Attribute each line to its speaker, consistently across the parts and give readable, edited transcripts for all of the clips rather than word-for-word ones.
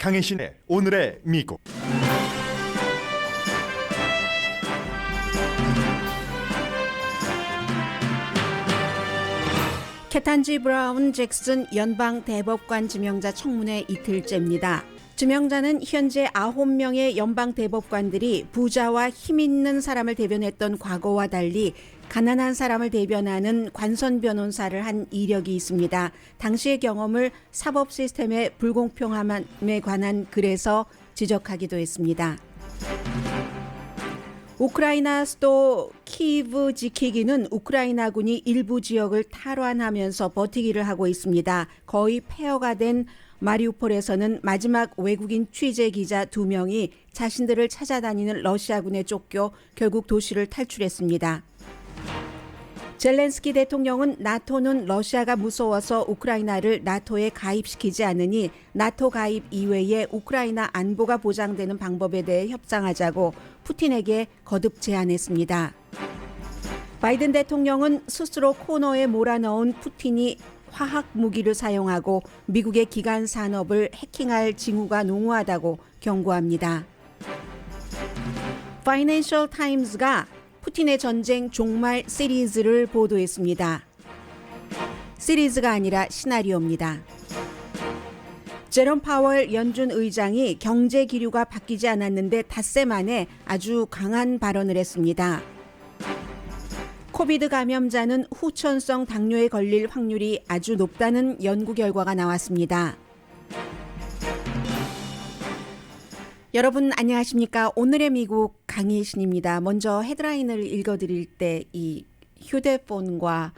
Speaker 1: 강혜신의 오늘의 미국.
Speaker 2: 케탄지 브라운 잭슨 연방 대법관 지명자 청문회 이틀째입니다. 지명자는 현재 9명의 연방 대법관들이 부자와 힘 있는 사람을 대변했던 과거와 달리 가난한 사람을 대변하는 관선 변호사를 한 이력이 있습니다. 당시의 경험을 사법 시스템의 불공평함에 관한 글에서 지적하기도 했습니다. 우크라이나 수도 키이브 지키기는 우크라이나군이 일부 지역을 탈환하면서 버티기를 하고 있습니다. 거의 폐허가 된 마리우폴에서는 마지막 외국인 취재 기자 2명이 자신들을 찾아다니는 러시아군에 쫓겨 결국 도시를 탈출했습니다. 젤렌스키 대통령은 나토는 러시아가 무서워서 우크라이나를 나토에 가입시키지 않으니 나토 가입 이외에 우크라이나 안보가 보장되는 방법에 대해 협상하자고 푸틴에게 거듭 제안했습니다. 바이든 대통령은 스스로 코너에 몰아넣은 푸틴이 화학 무기를 사용하고 미국의 기간 산업을 해킹할 징후가 농후하다고 경고합니다. 파이낸셜 타임스가 푸틴의 전쟁 종말 시리즈를 보도했습니다. 시리즈가 아니라 시나리오입니다. 제롬 파월 연준 의장이 경제 기류가 바뀌지 않았는데 닷새 만에 아주 강한 발언을 했습니다. 코비드 감염자는 후천성 당뇨에 걸릴 확률이 아주 높다는 연구 결과가 나왔습니다. 여러분 안녕하십니까? 오늘의 미국 강희신입니다. 먼저 헤드라인을 읽어드릴 때 이 휴대폰과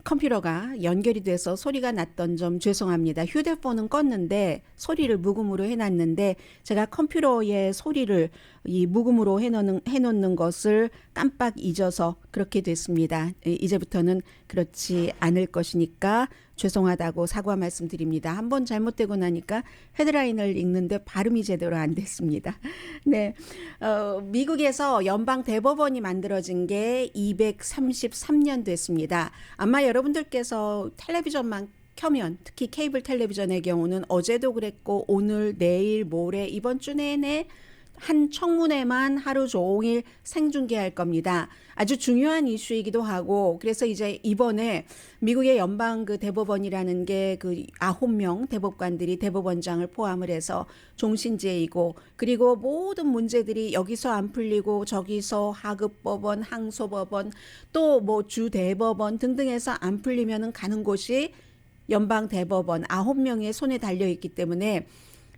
Speaker 2: 컴퓨터가 연결이 돼서 소리가 났던 점 죄송합니다. 휴대폰은 껐는데 소리를 무음으로 해놨는데 제가 컴퓨터의 소리를 이 무음으로 해놓는 것을 깜빡 잊어서 그렇게 됐습니다. 이제부터는 그렇지 않을 것이니까 죄송하다고 사과 말씀드립니다. 한번 잘못되고 나니까 헤드라인을 읽는데 발음이 제대로 안 됐습니다. 네, 미국에서 연방 대법원이 만들어진 게 233년 됐습니다. 아마 여러분들께서 텔레비전만 켜면 특히 케이블 텔레비전의 경우는 어제도 그랬고 오늘, 내일, 모레, 이번 주 내내 한 청문회만 하루 종일 생중계할 겁니다. 아주 중요한 이슈이기도 하고 그래서 이제 이번에 미국의 연방 그 대법원이라는 게 그 9명 대법관들이 대법원장을 포함을 해서 종신제이고 그리고 모든 문제들이 여기서 안 풀리고 저기서 하급법원, 항소법원 또 뭐 주대법원 등등해서 안 풀리면은 가는 곳이 연방 대법원 9명의 손에 달려 있기 때문에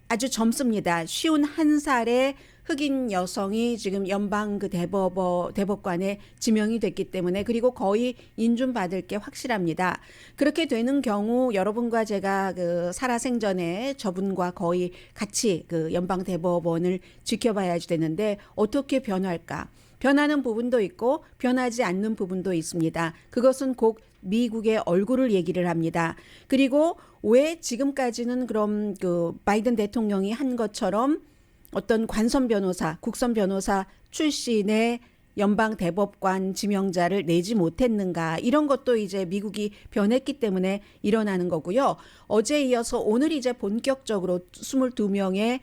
Speaker 2: 아주 젊습니다. 51살의 흑인 여성이 지금 연방 그 대법관에 지명이 됐기 때문에 그리고 거의 인준받을 게 확실합니다. 그렇게 되는 경우 여러분과 제가 그 살아생전에 저분과 거의 같이 그 연방 대법원을 지켜봐야지 되는데 어떻게 변할까? 변하는 부분도 있고 변하지 않는 부분도 있습니다. 그것은 곧 미국의 얼굴을 얘기를 합니다. 그리고 왜 지금까지는 그럼 그 바이든 대통령이 한 것처럼 어떤 관선 변호사, 국선 변호사 출신의 연방 대법관 지명자를 내지 못했는가 이런 것도 이제 미국이 변했기 때문에 일어나는 거고요. 어제 이어서 오늘 이제 본격적으로 22명의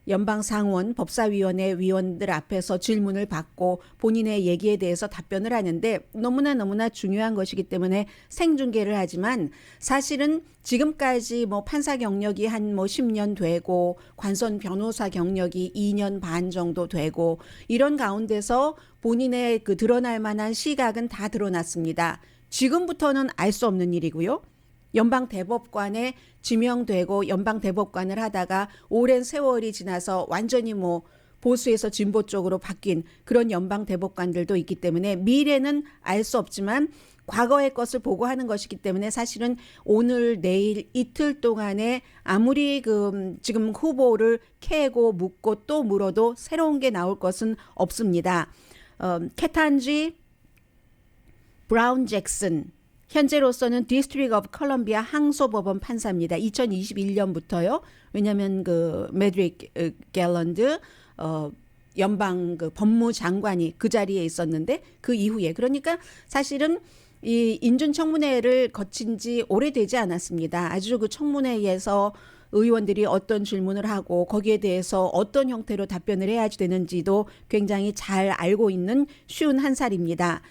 Speaker 2: 연방 상원 법사위원회 위원들 앞에서 질문을 받고 본인의 얘기에 대해서 답변을 하는데 너무나 중요한 것이기 때문에 생중계를 하지만 사실은 지금까지 뭐 판사 경력이 한 뭐 10년 되고 관선 변호사 경력이 2년 반 정도 되고 이런 가운데서 본인의 그 드러날 만한 시각은 다 드러났습니다. 지금부터는 알 수 없는 일이고요. 연방 대법관에 지명되고 연방 대법관을 하다가 오랜 세월이 지나서 완전히 뭐 보수에서 진보 쪽으로 바뀐 그런 연방 대법관들도 있기 때문에 미래는 알 수 없지만 과거의 것을 보고 하는 것이기 때문에 사실은 오늘 내일 이틀 동안에 아무리 그 지금 후보를 캐고 묻고 또 물어도 새로운 게 나올 것은 없습니다. 케탄지 브라운 잭슨 현재로서는 디스트릭 오브 컬럼비아 항소법원 판사입니다. 2021년부터요. 왜냐하면 그 메드릭 갤런드 연방 그 법무장관이 그 자리에 있었는데 그 이후에 그러니까 사실은 이 인준청문회를 거친 지 오래되지 않았습니다. 아주 그 청문회에서 의원들이 어떤 질문을 하고 거기에 대해서 어떤 형태로 답변을 해야 되는지도 굉장히 잘 알고 있는 51살입니다.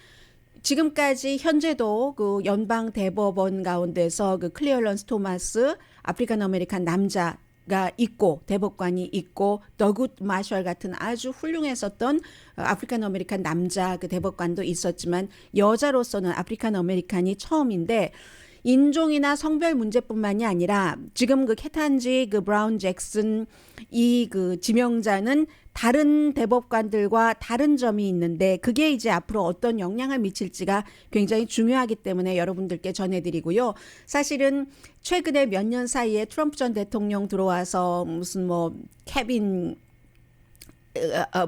Speaker 2: 지금까지 현재도 그 연방 대법원 가운데서 그 클리어런스 토마스 아프리칸 아메리칸 남자가 있고 대법관이 있고 더굿 마셜 같은 아주 훌륭했었던 아프리칸 아메리칸 남자 그 대법관도 있었지만 여자로서는 아프리칸 아메리칸이 처음인데 인종이나 성별 문제뿐만이 아니라 지금 그 케탄지 그 브라운 잭슨 이 그 지명자는 다른 대법관들과 다른 점이 있는데 그게 이제 앞으로 어떤 영향을 미칠지가 굉장히 중요하기 때문에 여러분들께 전해드리고요. 사실은 최근에 몇 년 사이에 트럼프 전 대통령 들어와서 무슨 뭐 케빈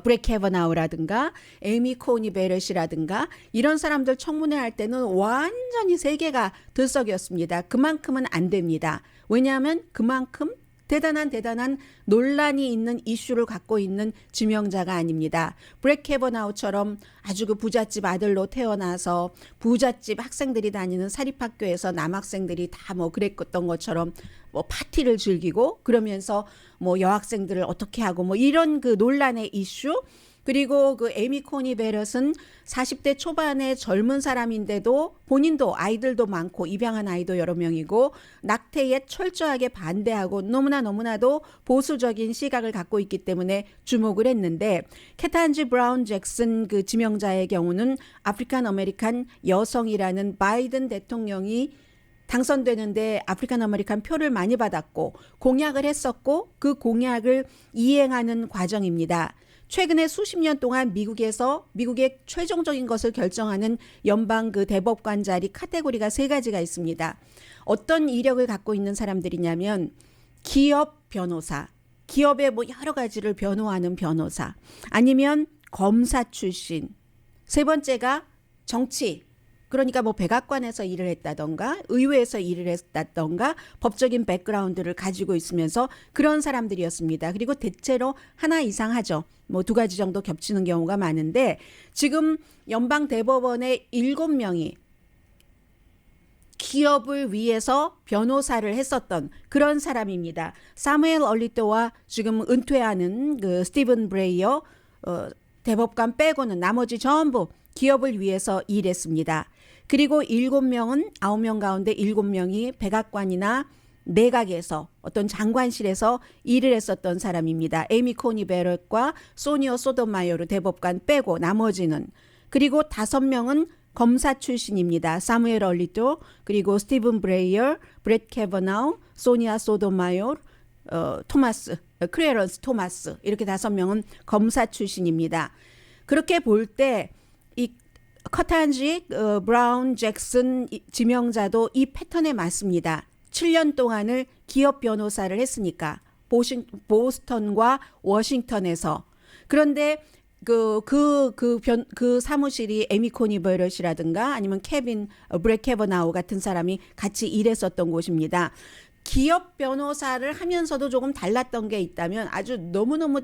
Speaker 2: 브렉 캐버나우라든가 에이미 코니 베렛이라든가 이런 사람들 청문회 할 때는 완전히 세계가 들썩였습니다. 그만큼은 안 됩니다. 왜냐하면 그만큼 대단한 논란이 있는 이슈를 갖고 있는 지명자가 아닙니다. 브렉 캐버나우처럼 아주 그 부잣집 아들로 태어나서 부잣집 학생들이 다니는 사립학교에서 남학생들이 다 뭐 그랬던 것처럼 뭐 파티를 즐기고 그러면서 뭐 여학생들을 어떻게 하고 뭐 이런 그 논란의 이슈 그리고 그 에이미 코니 베럿은 40대 초반의 젊은 사람인데도 본인도 아이들도 많고 입양한 아이도 여러 명이고 낙태에 철저하게 반대하고 너무나도 보수적인 시각을 갖고 있기 때문에 주목을 했는데 케탄지 브라운 잭슨 그 지명자의 경우는 아프리칸 아메리칸 여성이라는 바이든 대통령이 당선되는데 아프리칸 아메리칸 표를 많이 받았고 공약을 했었고 그 공약을 이행하는 과정입니다. 최근에 수십 년 동안 미국의 최종적인 것을 결정하는 연방 그 대법관 자리 카테고리가 3가지가 있습니다. 어떤 이력을 갖고 있는 사람들이냐면 기업 변호사, 기업의 뭐 여러 가지를 변호하는 변호사, 아니면 검사 출신, 3번째가 정치, 그러니까 뭐 백악관에서 일을 했다던가 의회에서 일을 했다던가 법적인 백그라운드를 가지고 있으면서 그런 사람들이었습니다. 그리고 대체로 하나 이상 하죠. 뭐 2가지 정도 겹치는 경우가 많은데 지금 연방 대법원의 7명이 기업을 위해서 변호사를 했었던 그런 사람입니다. 사무엘 얼리토와 지금 은퇴하는 그 스티븐 브레이어 대법관 빼고는 나머지 전부 기업을 위해서 일했습니다. 그리고 7명은 9명 가운데 7명이 백악관이나 내각에서 어떤 장관실에서 일을 했었던 사람입니다. 에이미 코니 베럿과 소니어 소토마요르 대법관 빼고 나머지는 그리고 5명은 검사 출신입니다. 사무엘 얼리토 그리고 스티븐 브레이어, 브렛 캐버나우, 소니아 소토마요르, 토마스, 클레런스 토마스 이렇게 5명은 검사 출신입니다. 그렇게 볼 때 이 커탄지 브라운 잭슨 지명자도 이 패턴에 맞습니다. 7년 동안을 기업 변호사를 했으니까 보스턴과 워싱턴에서 그런데 그 사무실이 에미 코니 베럿이라든가 아니면 케빈 브렉 캐버나우 같은 사람이 같이 일했었던 곳입니다. 기업 변호사를 하면서도 조금 달랐던 게 있다면 아주 너무너무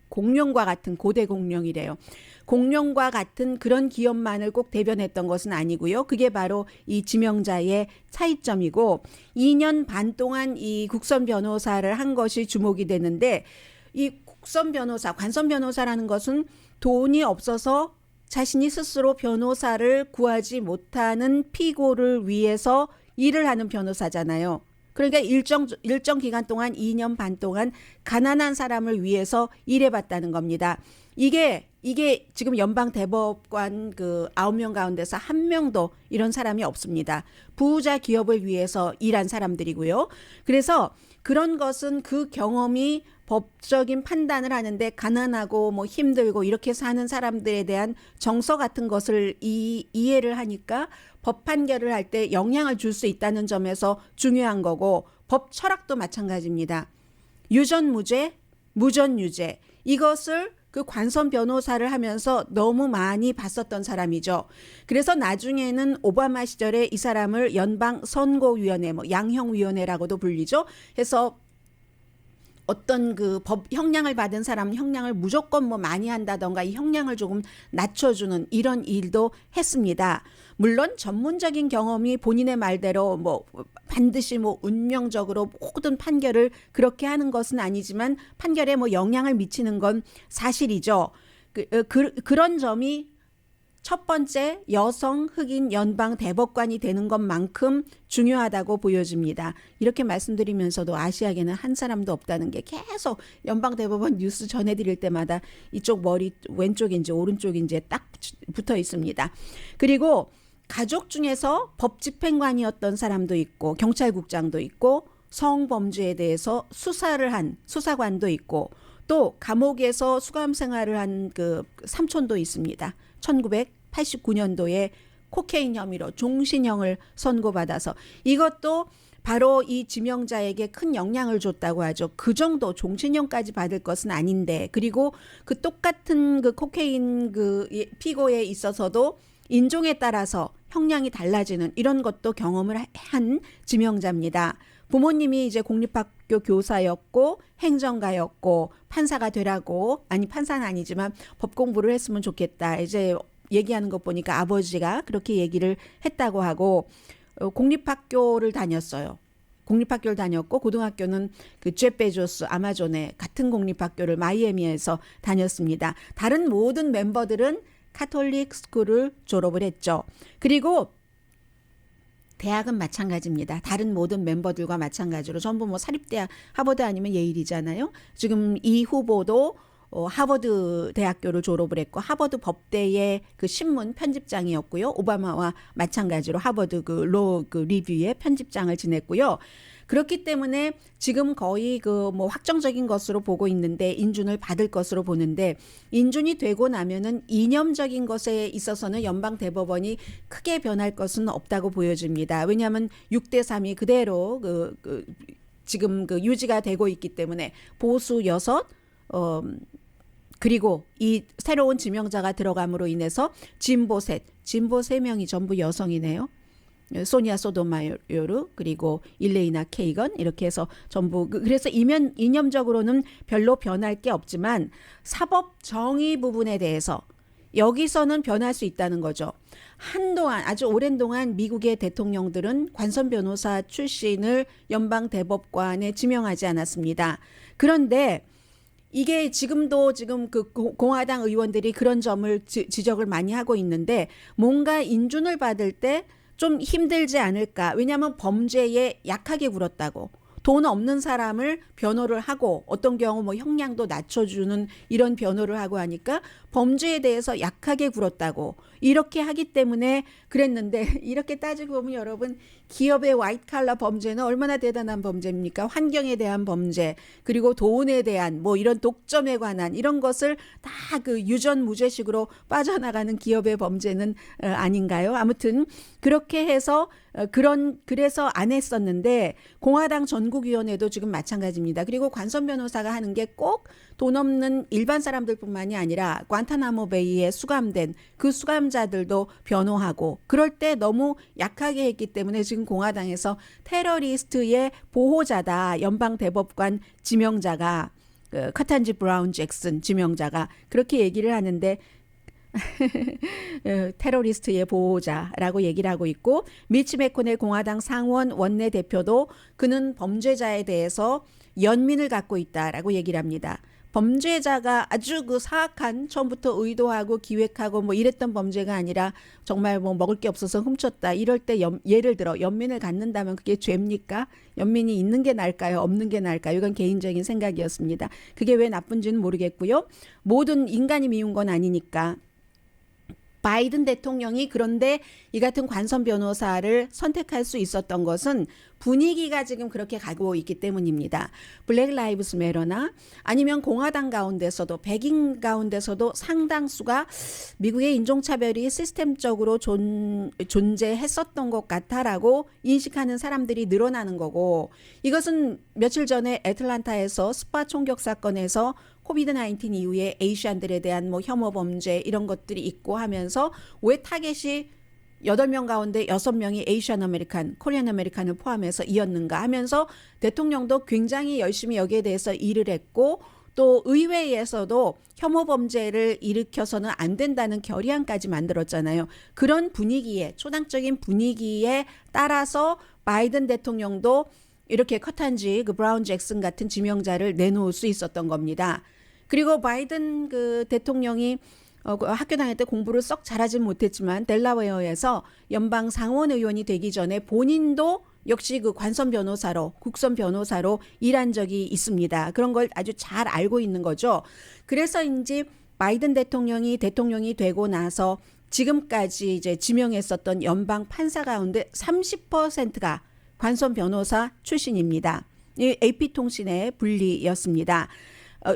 Speaker 2: 공룡과 같은 고대 공룡이래요. 공룡과 같은 그런 기업만을 꼭 대변했던 것은 아니고요. 그게 바로 이 지명자의 차이점이고 2년 반 동안 이 국선 변호사를 한 것이 주목이 되는데 이 국선 변호사, 관선 변호사라는 것은 돈이 없어서 자신이 스스로 변호사를 구하지 못하는 피고를 위해서 일을 하는 변호사잖아요. 그러니까 일정 기간 동안 2년 반 동안 가난한 사람을 위해서 일해봤다는 겁니다. 이게 지금 연방 대법관 그 9명 가운데서 1명도 이런 사람이 없습니다. 부자 기업을 위해서 일한 사람들이고요. 그래서 그런 것은 그 경험이 법적인 판단을 하는데 가난하고 뭐 힘들고 이렇게 사는 사람들에 대한 정서 같은 것을 이해를 하니까 법 판결을 할 때 영향을 줄 수 있다는 점에서 중요한 거고 법 철학도 마찬가지입니다. 유전무죄, 무전유죄 이것을 그 관선 변호사를 하면서 너무 많이 봤었던 사람이죠. 그래서 나중에는 오바마 시절에 이 사람을 연방 선고위원회, 뭐 양형위원회라고도 불리죠. 해서 어떤 그 법 형량을 받은 사람 형량을 무조건 뭐 많이 한다던가 이 형량을 조금 낮춰주는 이런 일도 했습니다. 물론 전문적인 경험이 본인의 말대로 뭐 반드시 뭐 운명적으로 모든 판결을 그렇게 하는 것은 아니지만 판결에 뭐 영향을 미치는 건 사실이죠. 그런 점이 첫 번째 여성 흑인 연방 대법관이 되는 것만큼 중요하다고 보여집니다. 이렇게 말씀드리면서도 아시아계는 한 사람도 없다는 게 계속 연방 대법원 뉴스 전해드릴 때마다 이쪽 머리 왼쪽인지 오른쪽인지 딱 붙어 있습니다. 그리고 가족 중에서 법집행관이었던 사람도 있고 경찰국장도 있고 성범죄에 대해서 수사를 한 수사관도 있고 또 감옥에서 수감 생활을 한 그 삼촌도 있습니다. 1989년도에 코케인 혐의로 종신형을 선고받아서 이것도 바로 이 지명자에게 큰 영향을 줬다고 하죠. 그 정도 종신형까지 받을 것은 아닌데 그리고 그 똑같은 그 코케인 그 피고에 있어서도 인종에 따라서 형량이 달라지는 이런 것도 경험을 한 지명자입니다. 부모님이 이제 공립학교 교사였고 행정가였고 판사가 되라고 아니 판사는 아니지만 법 공부를 했으면 좋겠다. 이제 얘기하는 것 보니까 아버지가 그렇게 얘기를 했다고 하고 공립학교를 다녔어요. 공립학교를 다녔고 고등학교는 그 제프 베조스 아마존의 같은 공립학교를 마이애미에서 다녔습니다. 다른 모든 멤버들은 카톨릭 스쿨을 졸업을 했죠. 그리고 대학은 마찬가지입니다. 다른 모든 멤버들과 마찬가지로 전부 뭐 사립대학 하버드 아니면 예일이잖아요. 지금 이 후보도 하버드 대학교를 졸업을 했고 하버드 법대의 그 신문 편집장이었고요. 오바마와 마찬가지로 하버드 그 로 그 리뷰의 편집장을 지냈고요. 그렇기 때문에 지금 거의 그 뭐 확정적인 것으로 보고 있는데 인준을 받을 것으로 보는데 인준이 되고 나면은 이념적인 것에 있어서는 연방 대법원이 크게 변할 것은 없다고 보여집니다. 왜냐하면 6대3이 그대로 지금 그 유지가 되고 있기 때문에 보수 6 그리고 이 새로운 지명자가 들어감으로 인해서 진보 3명이 전부 여성이네요. 소니아 소토마요르 그리고 일레이나 케이건 이렇게 해서 전부 그래서 이념적으로는 별로 변할 게 없지만 사법 정의 부분에 대해서 여기서는 변할 수 있다는 거죠. 한동안 아주 오랜 동안 미국의 대통령들은 관선 변호사 출신을 연방 대법관에 지명하지 않았습니다. 그런데 이게 지금 그 공화당 의원들이 그런 점을 지적을 많이 하고 있는데 뭔가 인준을 받을 때 좀 힘들지 않을까. 왜냐하면 범죄에 약하게 굴었다고. 돈 없는 사람을 변호를 하고 어떤 경우 뭐 형량도 낮춰주는 이런 변호를 하고 하니까 범죄에 대해서 약하게 굴었다고 이렇게 하기 때문에 그랬는데 이렇게 따지고 보면 여러분 기업의 화이트 칼라 범죄는 얼마나 대단한 범죄입니까? 환경에 대한 범죄 그리고 돈에 대한 뭐 이런 독점에 관한 이런 것을 다 그 유전무죄식으로 빠져나가는 기업의 범죄는 아닌가요? 아무튼 그렇게 해서 그래서 안 했었는데 공화당 전국위원회도 지금 마찬가지입니다. 그리고 관선 변호사가 하는 게 꼭 돈 없는 일반 사람들뿐만이 아니라 관타나모 베이에 수감된 그 수감자들도 변호하고 그럴 때 너무 약하게 했기 때문에 지금 공화당에서 테러리스트의 보호자다. 연방 대법관 지명자가 카탄지 브라운 잭슨 지명자가 그렇게 얘기를 하는데 테러리스트의 보호자라고 얘기를 하고 있고 미치 메코넬 공화당 상원 원내대표도 그는 범죄자에 대해서 연민을 갖고 있다라고 얘기를 합니다. 범죄자가 아주 그 사악한 처음부터 의도하고 기획하고 뭐 이랬던 범죄가 아니라 정말 뭐 먹을 게 없어서 훔쳤다. 이럴 때 예를 들어 연민을 갖는다면 그게 죄입니까? 연민이 있는 게 나을까요? 없는 게 나을까요? 이건 개인적인 생각이었습니다. 그게 왜 나쁜지는 모르겠고요. 모든 인간이 미운 건 아니니까. 바이든 대통령이 그런데 이 같은 관선 변호사를 선택할 수 있었던 것은 분위기가 지금 그렇게 가고 있기 때문입니다. 블랙 라이브스 매터나 아니면 공화당 가운데서도 백인 가운데서도 상당수가 미국의 인종차별이 시스템적으로 존재했었던 것 같다라고 인식하는 사람들이 늘어나는 거고 이것은 며칠 전에 애틀란타에서 스파 총격 사건에서 코비드-19 이후에 에이시안들에 대한 뭐 혐오 범죄 이런 것들이 있고 하면서 왜 타겟이 8명 가운데 6명이 에이시안 아메리칸, 코리안 아메리칸을 포함해서 이었는가 하면서 대통령도 굉장히 열심히 여기에 대해서 일을 했고 또 의회에서도 혐오 범죄를 일으켜서는 안 된다는 결의안까지 만들었잖아요. 그런 분위기에 초당적인 분위기에 따라서 바이든 대통령도 이렇게 커탄지 그 브라운 잭슨 같은 지명자를 내놓을 수 있었던 겁니다. 그리고 바이든 그 대통령이 그 학교 다닐 때 공부를 썩 잘하진 못했지만 델라웨어에서 연방 상원 의원이 되기 전에 본인도 역시 그 관선 변호사로 국선 변호사로 일한 적이 있습니다. 그런 걸 아주 잘 알고 있는 거죠. 그래서인지 바이든 대통령이 되고 나서 지금까지 이제 지명했었던 연방 판사 가운데 30%가 관선 변호사 출신입니다. 이 AP통신의 분리였습니다.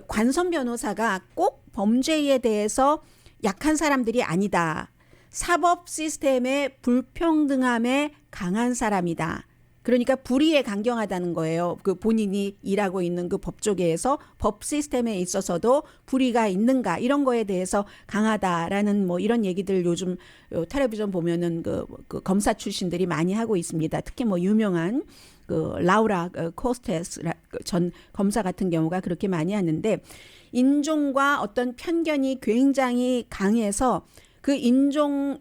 Speaker 2: 관선 변호사가 꼭 범죄에 대해서 약한 사람들이 아니다. 사법 시스템의 불평등함에 강한 사람이다. 그러니까 불의에 강경하다는 거예요. 그 본인이 일하고 있는 그 법조계에서 법 시스템에 있어서도 불의가 있는가 이런 거에 대해서 강하다라는 뭐 이런 얘기들 요즘 텔레비전 보면은 그 검사 출신들이 많이 하고 있습니다. 특히 뭐 유명한 그 라우라 코스테스 전 검사 같은 경우가 그렇게 많이 하는데 인종과 어떤 편견이 굉장히 강해서 그 인종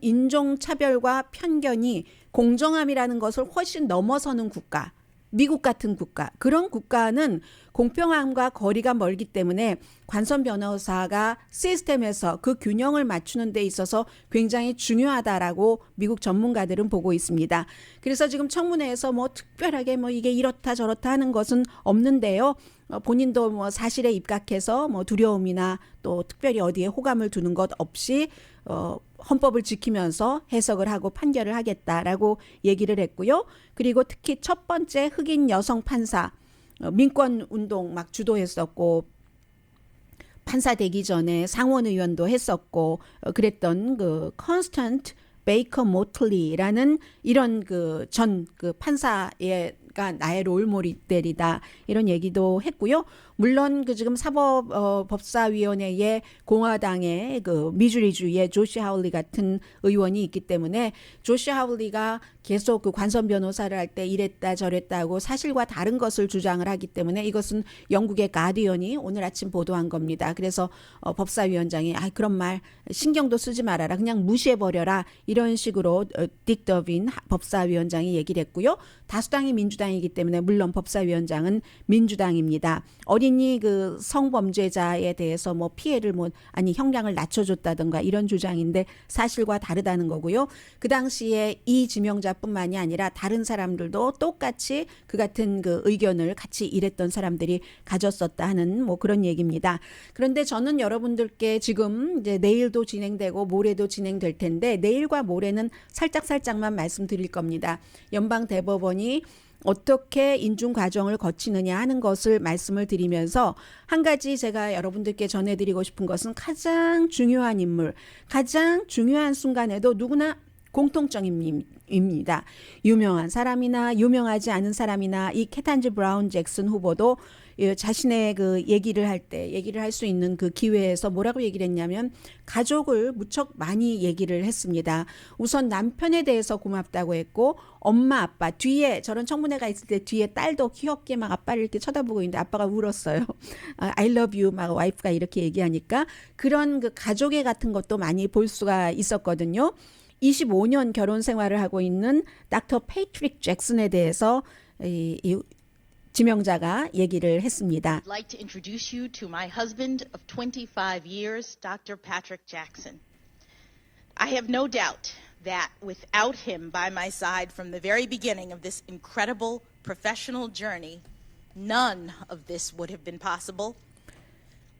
Speaker 2: 차별과 편견이 공정함이라는 것을 훨씬 넘어서는 국가, 미국 같은 국가, 그런 국가는 공평함과 거리가 멀기 때문에 관선 변호사가 시스템에서 그 균형을 맞추는 데 있어서 굉장히 중요하다라고 미국 전문가들은 보고 있습니다. 그래서 지금 청문회에서 뭐 특별하게 뭐 이게 이렇다 저렇다 하는 것은 없는데요. 본인도 뭐 사실에 입각해서 뭐 두려움이나 또 특별히 어디에 호감을 두는 것 없이 헌법을 지키면서 해석을 하고 판결을 하겠다라고 얘기를 했고요. 그리고 특히 첫 번째 흑인 여성 판사 민권 운동 막 주도했었고 판사 되기 전에 상원 의원도 했었고 그랬던 그 컨스턴트 베이커 모틀리라는 이런 그 전 그 판사가 나의 롤모델이다 이런 얘기도 했고요. 물론 그 지금 사법법사위원회에 공화당의 그 미주리주의 조시 하울리 같은 의원이 있기 때문에 조시 하울리가 계속 그 관선 변호사를 할 때 이랬다 저랬다 하고 사실과 다른 것을 주장을 하기 때문에 이것은 영국의 가디언이 오늘 아침 보도한 겁니다. 그래서 법사위원장이 그런 말 신경도 쓰지 말아라. 그냥 무시해버려라. 이런 식으로 딕 더빈 법사위원장이 얘기를 했고요. 다수당이 민주당이기 때문에 물론 법사위원장은 민주당입니다. 어린이 그 성범죄자에 대해서 뭐 피해를 형량을 낮춰줬다든가 이런 주장인데 사실과 다르다는 거고요. 그 당시에 이 지명자뿐만이 아니라 다른 사람들도 똑같이 그 같은 그 의견을 같이 일했던 사람들이 가졌었다 하는 뭐 그런 얘기입니다. 그런데 저는 여러분들께 지금 이제 내일도 진행되고 모레도 진행될 텐데 내일과 모레는 살짝만 말씀드릴 겁니다. 연방 대법원이 어떻게 인준 과정을 거치느냐 하는 것을 말씀을 드리면서 한 가지 제가 여러분들께 전해드리고 싶은 것은 가장 중요한 인물, 가장 중요한 순간에도 누구나 공통점입니다. 유명한 사람이나 유명하지 않은 사람이나 이 케탄지 브라운 잭슨 후보도 자신의 그 얘기를 할 수 있는 그 기회에서 뭐라고 얘기를 했냐면 가족을 무척 많이 얘기를 했습니다. 우선 남편에 대해서 고맙다고 했고 엄마 아빠 뒤에 저런 청문회가 있을 때 뒤에 딸도 귀엽게 막 아빠를 이렇게 쳐다보고 있는데 아빠가 울었어요. I love you 막 와이프가 이렇게 얘기하니까 그런 그 가족애 같은 것도 많이 볼 수가 있었거든요. 25년 결혼 생활을 하고 있는 닥터 패트릭 잭슨에 대해서 이 지명자가 얘기를 했습니다.
Speaker 3: I'd like to introduce you to my husband of 25 years, Dr. Patrick Jackson. I have no doubt that without him by my side from the very beginning of this incredible professional journey, none of this would have been possible.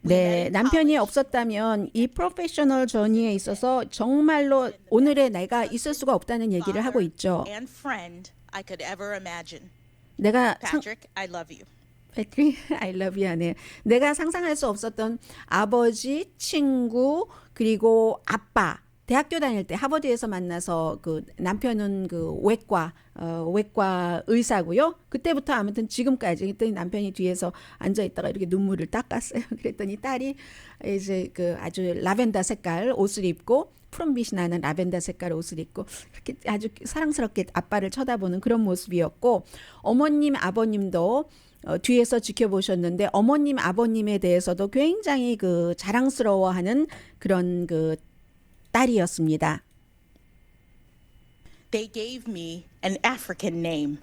Speaker 2: 네, 남편이 없었다면 이 프로페셔널 저니에 있어서 정말로 오늘의 내가 있을 수가 없다는 얘기를 하고 있죠.
Speaker 3: And friend I could ever imagine.
Speaker 2: 내가
Speaker 3: Patrick, I love you.
Speaker 2: 패트릭, I love you 하네. 내가 상상할 수 없었던 아버지, 친구, 그리고 아빠. 대학교 다닐 때 하버드에서 만나서 그 남편은 그 외과 의사고요. 그때부터 아무튼 지금까지 그랬더니 남편이 뒤에서 앉아 있다가 이렇게 눈물을 닦았어요. 그랬더니 딸이 이제 그 아주 라벤더 색깔 옷을 입고 푸른빛이 나는 라벤더 색깔 옷을 입고 그렇게 아주 사랑스럽게 아빠를 쳐다보는 그런 모습이었고 어머님 아버님도 뒤에서 지켜보셨는데 어머님 아버님에 대해서도 굉장히 그 자랑스러워하는 그런 그 딸이었습니다.
Speaker 3: They gave me an African name,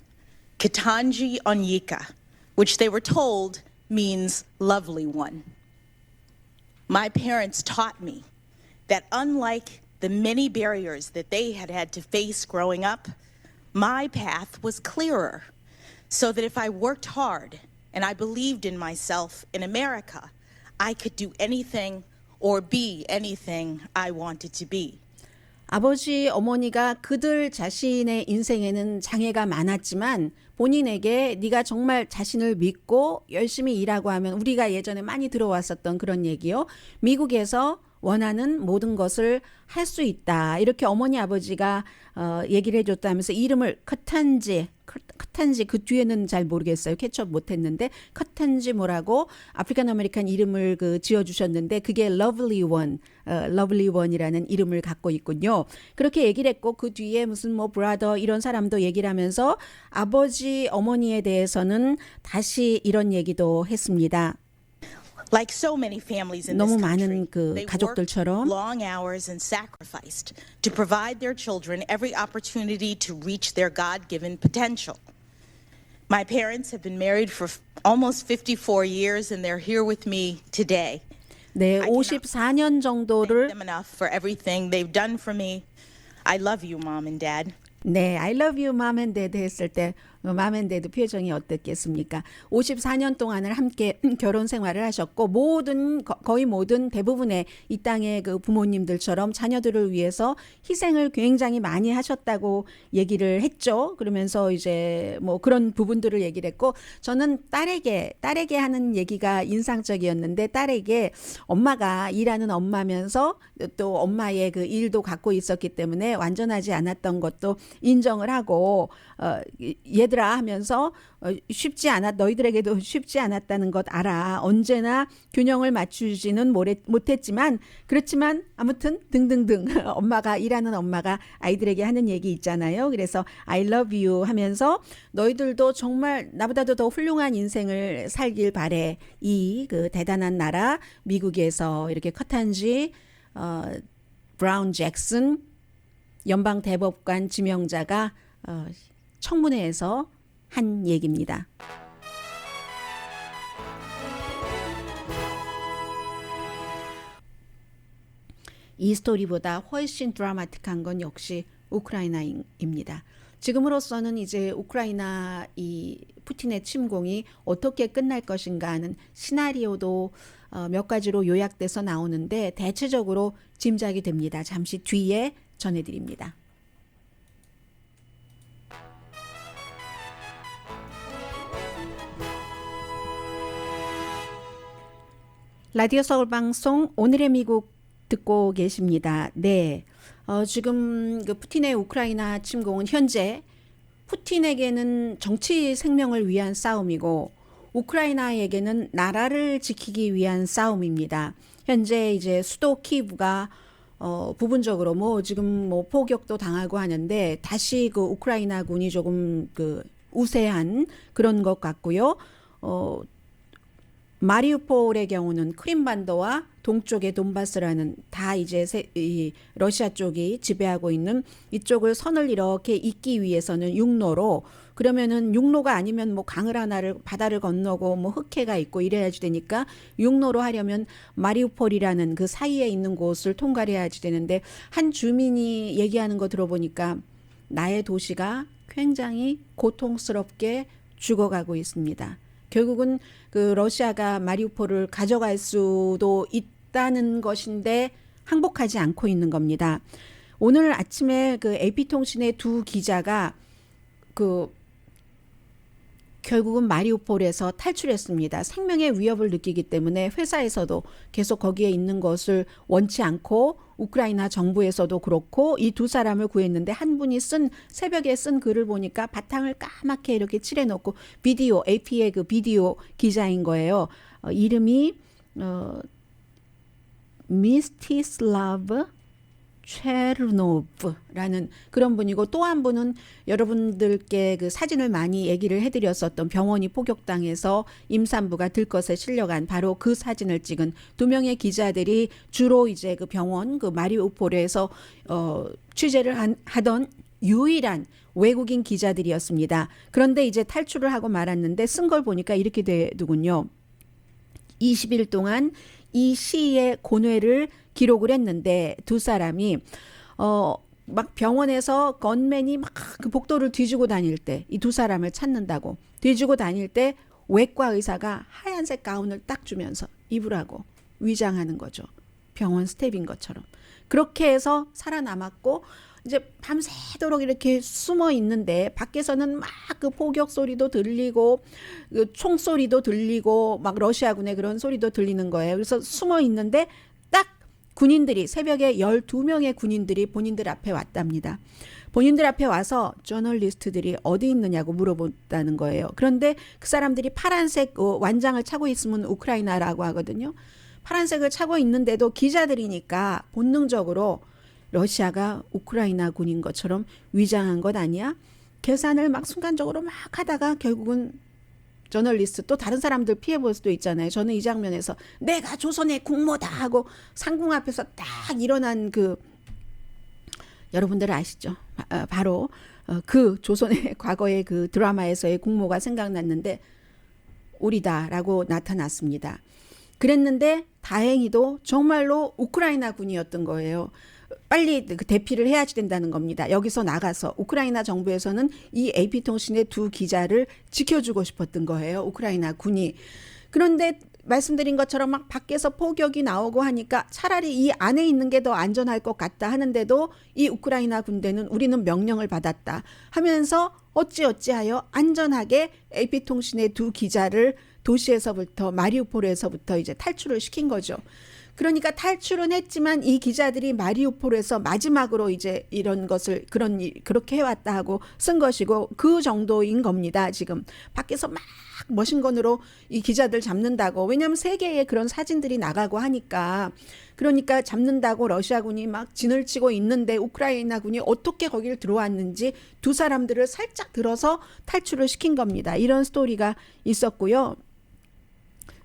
Speaker 3: Ketanji Onyeka, which they were told means lovely one. My parents taught me that unlike the many barriers that they had had to face growing up, my path was clearer, so that if I worked hard and I believed in myself in America, I could do anything or be anything I wanted to be.
Speaker 2: 아버지, 어머니가 그들 자신의 인생에는 장애가 많았지만 본인에게 네가 정말 자신을 믿고 열심히 일하고 하면 우리가 예전에 많이 들어왔었던 그런 얘기요. 미국에서 원하는 모든 것을 할 수 있다. 이렇게 어머니 아버지가 얘기를 해줬다면서 이름을 커탄지 그 뒤에는 잘 모르겠어요. 캐치업 못했는데 커탄지 뭐라고 아프리칸 아메리칸 이름을 그 지어주셨는데 그게 lovely one이라는 이름을 갖고 있군요. 그렇게 얘기를 했고 그 뒤에 무슨 뭐 브라더 이런 사람도 얘기를 하면서 아버지 어머니에 대해서는 다시 이런 얘기도 했습니다.
Speaker 3: Like so many families in this
Speaker 2: 너무
Speaker 3: country,
Speaker 2: 많은 그
Speaker 3: they worked
Speaker 2: 가족들처럼
Speaker 3: long hours and sacrificed to provide their children every opportunity to reach their God-given potential. My parents have been married for almost 54 years and they're here with me today.
Speaker 2: 네,
Speaker 3: I cannot
Speaker 2: 54년
Speaker 3: Thank
Speaker 2: 정도를
Speaker 3: them enough for everything they've done for me. I love you, Mom and Dad.
Speaker 2: 네, I love you, mom and dad 했을 때 mom and dad 표정이 어땠겠습니까? 54년 동안을 함께 결혼 생활을 하셨고 거의 모든 대부분의 이 땅의 그 부모님들처럼 자녀들을 위해서 희생을 굉장히 많이 하셨다고 얘기를 했죠. 그러면서 이제 뭐 그런 부분들을 얘기를 했고 저는 딸에게 하는 얘기가 인상적이었는데 딸에게 엄마가 일하는 엄마면서 또 엄마의 그 일도 갖고 있었기 때문에 완전하지 않았던 것도 인정을 하고 얘들아 하면서 쉽지 않았 너희들에게도 쉽지 않았다는 것 알아. 언제나 균형을 맞추지는 못했지만 그렇지만 아무튼 등등등 엄마가 일하는 엄마가 아이들에게 하는 얘기 있잖아요. 그래서 I love you 하면서 너희들도 정말 나보다도 더 훌륭한 인생을 살길 바래. 이 그 대단한 나라 미국에서 이렇게 커탄지 브라운 잭슨 연방 대법관 지명자가 청문회에서 한 얘기입니다. 이 스토리보다 훨씬 드라마틱한 건 역시 우크라이나입니다. 지금으로서는 이제 우크라이나 이 푸틴의 침공이 어떻게 끝날 것인가 하는 시나리오도 몇 가지로 요약돼서 나오는데 대체적으로 짐작이 됩니다. 잠시 뒤에 전해드립니다. 라디오 서울 방송 오늘의 미국 듣고 계십니다. 네, 지금 그 푸틴의 우크라이나 침공은 현재 푸틴에게는 정치 생명을 위한 싸움이고 우크라이나에게는 나라를 지키기 위한 싸움입니다. 현재 이제 수도 키이브가 부분적으로 뭐 지금 뭐 포격도 당하고 하는데 다시 그 우크라이나군이 조금 그 우세한 그런 것 같고요. 마리우폴의 경우는 크림반도와 동쪽의 돈바스라는 다 이제 이 러시아 쪽이 지배하고 있는 이쪽을 선을 이렇게 잇기 위해서는 육로로 그러면은 육로가 아니면 뭐 강을 하나를 바다를 건너고 뭐 흑해가 있고 이래야지 되니까 육로로 하려면 마리우폴이라는 그 사이에 있는 곳을 통과를 해야지 되는데 한 주민이 얘기하는 거 들어보니까 나의 도시가 굉장히 고통스럽게 죽어가고 있습니다. 결국은 그 러시아가 마리우폴을 가져갈 수도 있다는 것인데 항복하지 않고 있는 겁니다. 오늘 아침에 그 AP통신의 두 기자가 그 결국은 마리우폴에서 탈출했습니다. 생명의 위협을 느끼기 때문에 회사에서도 계속 거기에 있는 것을 원치 않고 우크라이나 정부에서도 그렇고 이 두 사람을 구했는데 한 분이 새벽에 쓴 글을 보니까 바탕을 까맣게 이렇게 칠해놓고 AP의 그 비디오 기자인 거예요. 이름이 미스티슬라브 체르노브라는 그런 분이고, 또 한 분은 여러분들께 그 사진을 많이 얘기를 해드렸었던 병원이 포격당해서 임산부가 들것에 실려간 바로 그 사진을 찍은 두 명의 기자들이 주로 이제 그 병원 그 마리우폴에서 취재를 하던 유일한 외국인 기자들이었습니다. 그런데 이제 탈출을 하고 말았는데 쓴 걸 보니까 이렇게 되더군요. 20일 동안 이 시의 고뇌를 기록을 했는데 두 사람이 막 병원에서 건맨이 막 그 복도를 뒤지고 다닐 때 이 두 사람을 찾는다고 뒤지고 다닐 때 외과 의사가 하얀색 가운을 딱 주면서 입으라고 위장하는 거죠. 병원 스텝인 것처럼. 그렇게 해서 살아남았고 이제 밤새도록 이렇게 숨어 있는데 밖에서는 막 그 포격 소리도 들리고 그 총소리도 들리고 막 러시아군의 그런 소리도 들리는 거예요. 그래서 숨어 있는데 딱 군인들이 새벽에 12명의 군인들이 본인들 앞에 왔답니다. 본인들 앞에 와서 저널리스트들이 어디 있느냐고 물어본다는 거예요. 그런데 그 사람들이 파란색 완장을 차고 있으면 우크라이나라고 하거든요. 파란색을 차고 있는데도 기자들이니까 본능적으로 러시아가 우크라이나 군인 것처럼 위장한 것 아니야? 계산을 막 순간적으로 막 하다가 결국은 저널리스트 또 다른 사람들 피해 볼 수도 있잖아요. 저는 이 장면에서 내가 조선의 국모다 하고 상궁 앞에서 딱 일어난 그 여러분들 아시죠? 바로 그 조선의 과거의 그 드라마에서의 국모가 생각났는데 우리다라고 나타났습니다. 그랬는데 다행히도 정말로 우크라이나 군이었던 거예요. 빨리 그 대피를 해야지 된다는 겁니다. 여기서 나가서 우크라이나 정부에서는 이 AP통신의 두 기자를 지켜주고 싶었던 거예요. 우크라이나 군이. 그런데 말씀드린 것처럼 막 밖에서 포격이 나오고 하니까 차라리 이 안에 있는 게 더 안전할 것 같다 하는데도 이 우크라이나 군대는 우리는 명령을 받았다 하면서 어찌어찌하여 안전하게 AP통신의 두 기자를 도시에서부터 마리우폴에서부터 이제 탈출을 시킨 거죠. 그러니까 탈출은 했지만 이 기자들이 마리우폴에서 마지막으로 이제 이런 것을 그렇게 해왔다 하고 쓴 것이고 그 정도인 겁니다. 지금 밖에서 막 머신건으로 이 기자들 잡는다고. 왜냐하면 세계에 그런 사진들이 나가고 하니까. 그러니까 잡는다고 러시아군이 막 진을 치고 있는데 우크라이나군이 어떻게 거기를 들어왔는지 두 사람들을 살짝 들어서 탈출을 시킨 겁니다. 이런 스토리가 있었고요.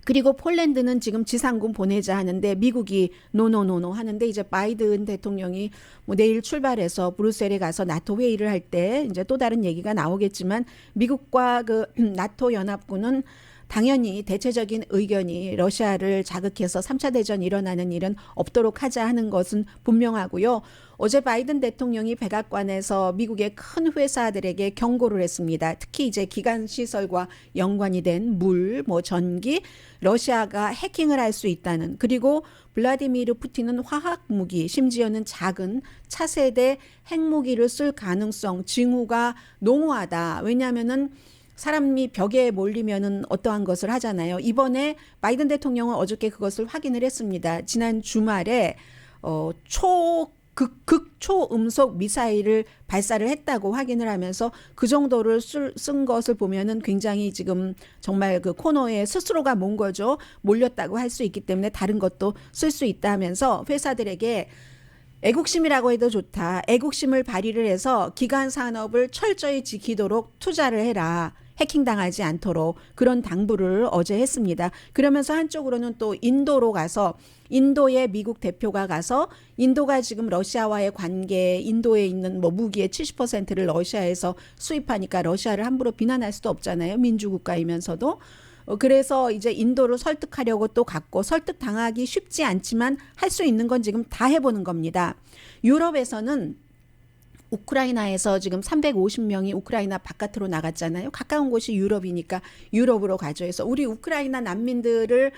Speaker 2: 그리고 폴란드는 지금 지상군 보내자 하는데 미국이 노노노노 하는데 이제 바이든 대통령이 뭐 내일 출발해서 브뤼셀에 가서 나토 회의를 할 때 이제 또 다른 얘기가 나오겠지만 미국과 그 나토 연합군은 당연히 대체적인 의견이 러시아를 자극해서 3차 대전 일어나는 일은 없도록 하자 하는 것은 분명하고요. 어제 바이든 대통령이 백악관에서 미국의 큰 회사들에게 경고를 했습니다. 특히 이제 기관 시설과 연관이 된 물, 뭐 전기, 러시아가 해킹을 할 수 있다는, 그리고 블라디미르 푸틴은 화학 무기, 심지어는 작은 차세대 핵무기를 쓸 가능성, 징후가 농후하다. 왜냐하면은 사람이 벽에 몰리면은 어떠한 것을 하잖아요. 이번에 바이든 대통령은 어저께 그것을 확인을 했습니다. 지난 주말에 극초음속 미사일을 발사를 했다고 확인을 하면서 그 정도를 쓴 것을 보면은 굉장히 지금 정말 그 코너에 스스로가 몬 거죠. 몰렸다고 할 수 있기 때문에 다른 것도 쓸 수 있다 하면서 회사들에게 애국심이라고 해도 좋다. 애국심을 발휘를 해서 기간 산업을 철저히 지키도록 투자를 해라. 해킹당하지 않도록 그런 당부를 어제 했습니다. 그러면서 한쪽으로는 또 인도로 가서 인도의 미국 대표가 가서 인도가 지금 러시아와의 관계, 인도에 있는 뭐 무기의 70%를 러시아에서 수입하니까 러시아를 함부로 비난할 수도 없잖아요. 민주국가이면서도. 그래서 이제 인도를 설득하려고 또 갔고 설득당하기 쉽지 않지만 할 수 있는 건 지금 다 해보는 겁니다. 유럽에서는 우크라이나에서 지금 350명이 우크라이나 바깥으로 나갔잖아요. 가까운 곳이 유럽이니까 유럽으로 가죠. 해서 우리 우크라이나 난민들을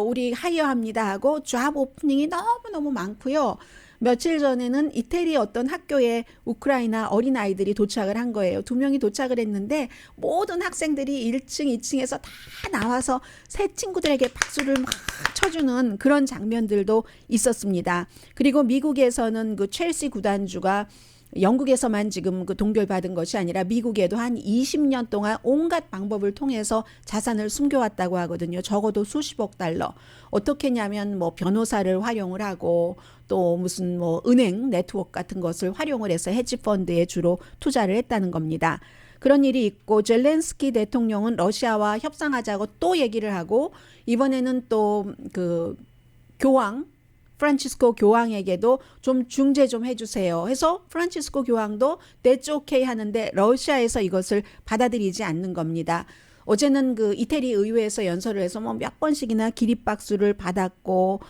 Speaker 2: 우리 하이어합니다 하고 잡 오프닝이 너무너무 많고요. 며칠 전에는 이태리 어떤 학교에 우크라이나 어린아이들이 도착을 한 거예요. 2명이 도착을 했는데 모든 학생들이 1층, 2층에서 다 나와서 새 친구들에게 박수를 막 쳐주는 그런 장면들도 있었습니다. 그리고 미국에서는 그 첼시 구단주가 영국에서만 지금 그 동결받은 것이 아니라 미국에도 한 20년 동안 온갖 방법을 통해서 자산을 숨겨왔다고 하거든요. 적어도 수십억 달러. 어떻게 했냐면 뭐 변호사를 활용을 하고 또 무슨 뭐 은행 네트워크 같은 것을 활용을 해서 헤지 펀드에 주로 투자를 했다는 겁니다. 그런 일이 있고 젤렌스키 대통령은 러시아와 협상하자고 또 얘기를 하고 이번에는 또 그 교황 프란치스코 교황에게도 좀 중재 좀 해주세요 해서 프란치스코 교황도 that's okay 하는데 러시아에서 이것을 받아들이지 않는 겁니다. 어제는 그 이태리 의회에서 연설을 해서 뭐 몇 번씩이나 기립박수를 받았고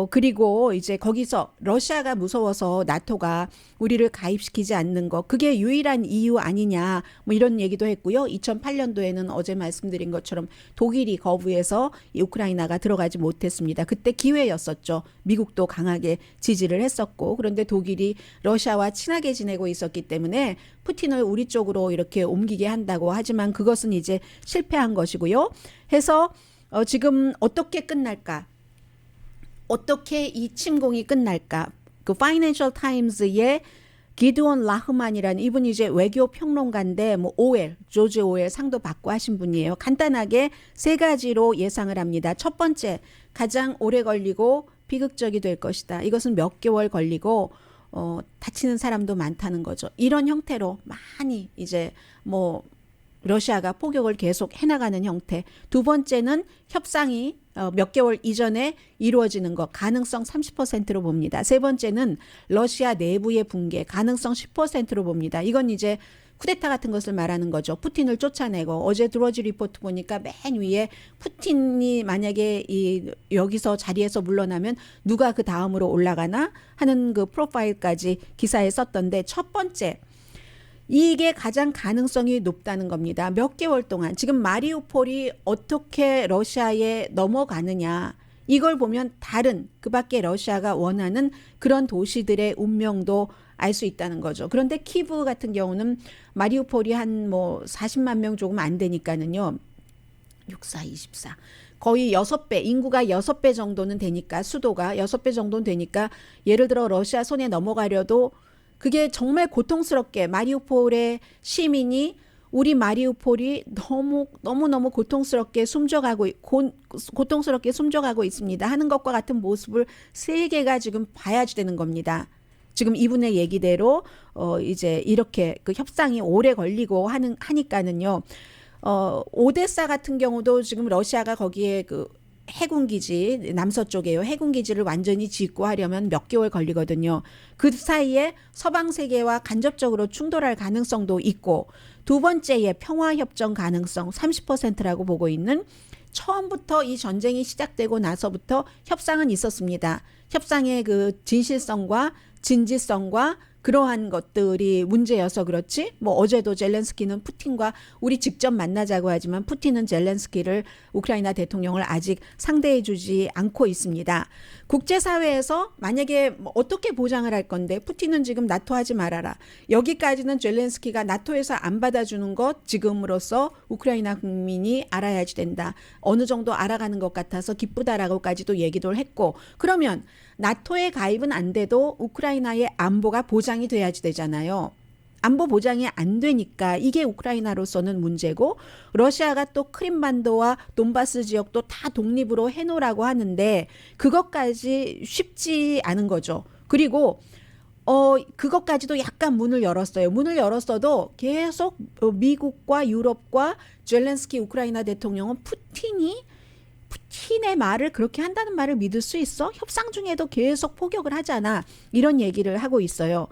Speaker 2: 그리고 이제 거기서 러시아가 무서워서 나토가 우리를 가입시키지 않는 거 그게 유일한 이유 아니냐 뭐 이런 얘기도 했고요. 2008년도에는 어제 말씀드린 것처럼 독일이 거부해서 우크라이나가 들어가지 못했습니다. 그때 기회였었죠. 미국도 강하게 지지를 했었고 그런데 독일이 러시아와 친하게 지내고 있었기 때문에 푸틴을 우리 쪽으로 이렇게 옮기게 한다고 하지만 그것은 이제 실패한 것이고요. 해서 지금 어떻게 끝날까? 어떻게 이 침공이 끝날까? 그 파이낸셜 타임즈의 기드온 라흐만이라는 이분이 이제 외교 평론가인데 뭐 OL, 조지 OL 상도 받고 하신 분이에요. 간단하게 세 가지로 예상을 합니다. 첫 번째, 가장 오래 걸리고 비극적이 될 것이다. 이것은 몇 개월 걸리고 다치는 사람도 많다는 거죠. 이런 형태로 많이 이제 뭐 러시아가 포격을 계속 해나가는 형태. 두 번째는 협상이 몇 개월 이전에 이루어지는 것 가능성 30%로 봅니다. 세 번째는 러시아 내부의 붕괴 가능성 10%로 봅니다. 이건 이제 쿠데타 같은 것을 말하는 거죠. 푸틴을 쫓아내고 어제 드로지 리포트 보니까 맨 위에 푸틴이 만약에 여기서 자리에서 물러나면 누가 그 다음으로 올라가나 하는 그 프로파일까지 기사에 썼던데 첫 번째 이게 가장 가능성이 높다는 겁니다. 몇 개월 동안 지금 마리우폴이 어떻게 러시아에 넘어가느냐 이걸 보면 다른 그 밖에 러시아가 원하는 그런 도시들의 운명도 알 수 있다는 거죠. 그런데 키브 같은 경우는 마리우폴이 한 뭐 40만 명 조금 안 되니까는요. 64, 24 거의 6배 인구가 6배 정도는 되니까 수도가 6배 정도는 되니까 예를 들어 러시아 손에 넘어가려도 그게 정말 고통스럽게 마리우폴의 시민이 우리 마리우폴이 너무 고통스럽게 고통스럽게 숨져가고 있습니다 하는 것과 같은 모습을 세계가 지금 봐야지 되는 겁니다. 지금 이분의 얘기대로 이제 이렇게 그 협상이 오래 걸리고 하니까는요. 오데사 같은 경우도 지금 러시아가 거기에 그 해군기지 남서쪽에요. 해군기지를 완전히 짓고 하려면 몇 개월 걸리거든요. 그 사이에 서방 세계와 간접적으로 충돌할 가능성도 있고 두 번째의 평화협정 가능성 30%라고 보고 있는 처음부터 이 전쟁이 시작되고 나서부터 협상은 있었습니다. 협상의 그 진실성과 진지성과 그러한 것들이 문제여서 그렇지 뭐 어제도 젤렌스키는 푸틴과 우리 직접 만나자고 하지만 푸틴은 젤렌스키를 우크라이나 대통령을 아직 상대해 주지 않고 있습니다. 국제사회에서 만약에 뭐 어떻게 보장을 할 건데 푸틴은 지금 나토 하지 말아라. 여기까지는 젤렌스키가 나토에서 안 받아주는 것 지금으로서 우크라이나 국민이 알아야지 된다. 어느 정도 알아가는 것 같아서 기쁘다라고까지도 얘기도 했고 그러면 나토에 가입은 안 돼도 우크라이나의 안보가 보장이 돼야지 되잖아요. 안보 보장이 안 되니까 이게 우크라이나로서는 문제고 러시아가 또 크림반도와 돈바스 지역도 다 독립으로 해놓으라고 하는데 그것까지 쉽지 않은 거죠. 그리고 그것까지도 약간 문을 열었어요. 문을 열었어도 계속 미국과 유럽과 젤렌스키 우크라이나 대통령은 푸틴의 말을 그렇게 한다는 말을 믿을 수 있어? 협상 중에도 계속 포격을 하잖아. 이런 얘기를 하고 있어요.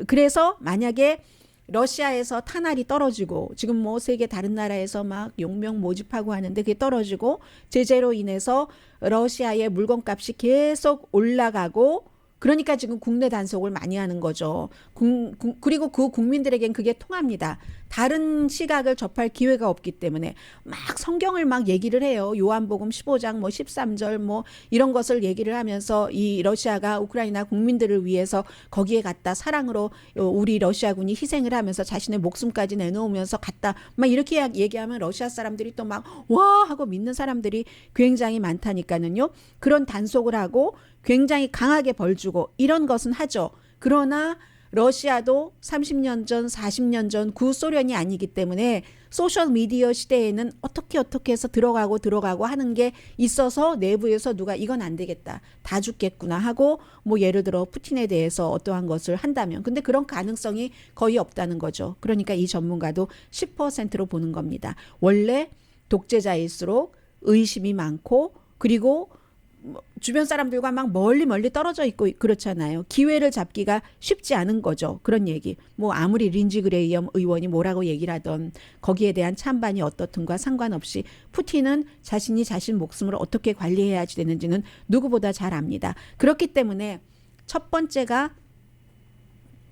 Speaker 2: 그래서 만약에 러시아에서 탄알이 떨어지고 지금 뭐 세계 다른 나라에서 막 용병 모집하고 하는데 그게 떨어지고 제재로 인해서 러시아의 물건값이 계속 올라가고 그러니까 지금 국내 단속을 많이 하는 거죠. 그리고 그 국민들에겐 그게 통합니다. 다른 시각을 접할 기회가 없기 때문에 막 성경을 막 얘기를 해요. 요한복음 15장 뭐 13절 뭐 이런 것을 얘기를 하면서 이 러시아가 우크라이나 국민들을 위해서 거기에 갔다 사랑으로 우리 러시아군이 희생을 하면서 자신의 목숨까지 내놓으면서 갔다 막 이렇게 얘기하면 러시아 사람들이 또 막 와 하고 믿는 사람들이 굉장히 많다니까는요. 그런 단속을 하고 굉장히 강하게 벌 주고 이런 것은 하죠. 그러나 러시아도 30년 전, 40년 전 구소련이 아니기 때문에 소셜 미디어 시대에는 어떻게 해서 들어가고 하는 게 있어서 내부에서 누가 이건 안 되겠다. 다 죽겠구나 하고 뭐 예를 들어 푸틴에 대해서 어떠한 것을 한다면 근데 그런 가능성이 거의 없다는 거죠. 그러니까 이 전문가도 10%로 보는 겁니다. 원래 독재자일수록 의심이 많고 그리고 주변 사람들과 막 멀리 떨어져 있고 그렇잖아요. 기회를 잡기가 쉽지 않은 거죠. 그런 얘기. 뭐 아무리 린지 그레이엄 의원이 뭐라고 얘기를 하던 거기에 대한 찬반이 어떻든가 상관없이 푸틴은 자신이 자신 목숨을 어떻게 관리해야 되는지는 누구보다 잘 압니다. 그렇기 때문에 첫 번째가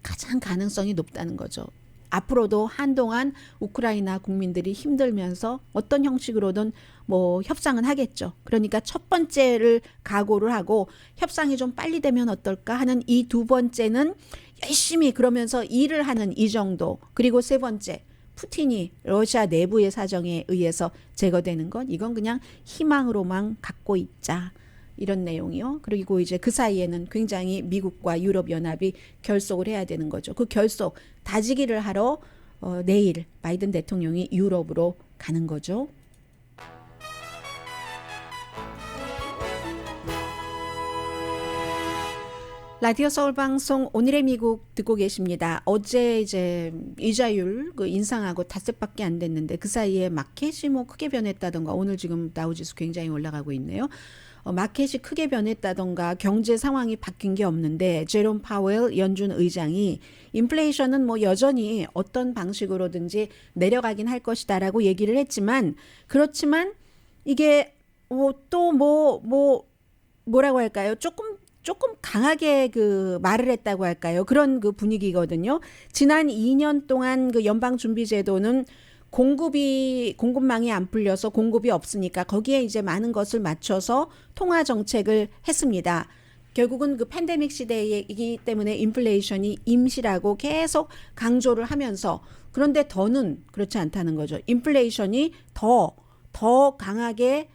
Speaker 2: 가장 가능성이 높다는 거죠. 앞으로도 한동안 우크라이나 국민들이 힘들면서 어떤 형식으로든 뭐 협상은 하겠죠. 그러니까 첫 번째를 각오를 하고 협상이 좀 빨리 되면 어떨까 하는 이 두 번째는 열심히 그러면서 일을 하는 이 정도. 그리고 세 번째, 푸틴이 러시아 내부의 사정에 의해서 제거되는 것. 이건 그냥 희망으로만 갖고 있자. 이런 내용이요. 그리고 이제 그 사이에는 굉장히 미국과 유럽연합이 결속을 해야 되는 거죠. 그 결속 다지기를 하러 내일 바이든 대통령이 유럽으로 가는 거죠. 라디오 서울 방송 오늘의 미국 듣고 계십니다. 어제 이제 이자율 그 인상하고 닷새밖에 안 됐는데 그 사이에 마켓이 뭐 크게 변했다던가 오늘 지금 다우지수 굉장히 올라가고 있네요. 마켓이 크게 변했다던가 경제 상황이 바뀐 게 없는데 제롬 파웰 연준 의장이 인플레이션은 뭐 여전히 어떤 방식으로든지 내려가긴 할 것이다라고 얘기를 했지만 그렇지만 이게 또 뭐라고 할까요? 조금 강하게 그 말을 했다고 할까요? 그런 그 분위기거든요. 지난 2년 동안 그 연방준비제도는 공급망이 안 풀려서 공급이 없으니까 거기에 이제 많은 것을 맞춰서 통화 정책을 했습니다. 결국은 그 팬데믹 시대이기 때문에 인플레이션이 임시라고 계속 강조를 하면서 그런데 더는 그렇지 않다는 거죠. 인플레이션이 더 강하게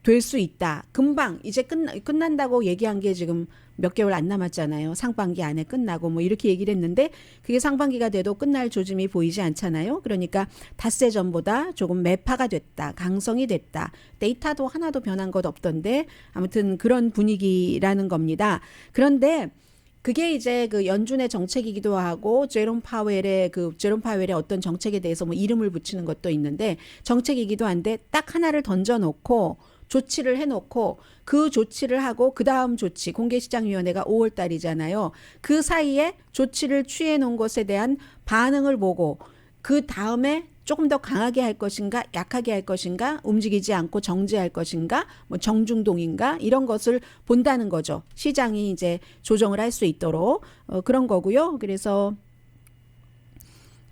Speaker 2: 될 수 있다. 금방 이제 끝난다고 얘기한 게 지금 몇 개월 안 남았잖아요. 상반기 안에 끝나고 뭐 이렇게 얘기를 했는데 그게 상반기가 돼도 끝날 조짐이 보이지 않잖아요. 그러니까 닷새 전보다 조금 매파가 됐다. 강성이 됐다. 데이터도 하나도 변한 것 없던데 아무튼 그런 분위기라는 겁니다. 그런데 그게 이제 그 연준의 정책이기도 하고 제롬 파웰의 어떤 정책에 대해서 뭐 이름을 붙이는 것도 있는데 정책이기도 한데 딱 하나를 던져놓고 조치를 해놓고 그 조치를 하고 그 다음 조치 공개시장위원회가 5월 달이잖아요. 그 사이에 조치를 취해놓은 것에 대한 반응을 보고 그 다음에 조금 더 강하게 할 것인가 약하게 할 것인가 움직이지 않고 정지할 것인가 뭐 정중동인가 이런 것을 본다는 거죠. 시장이 이제 조정을 할 수 있도록 그런 거고요. 그래서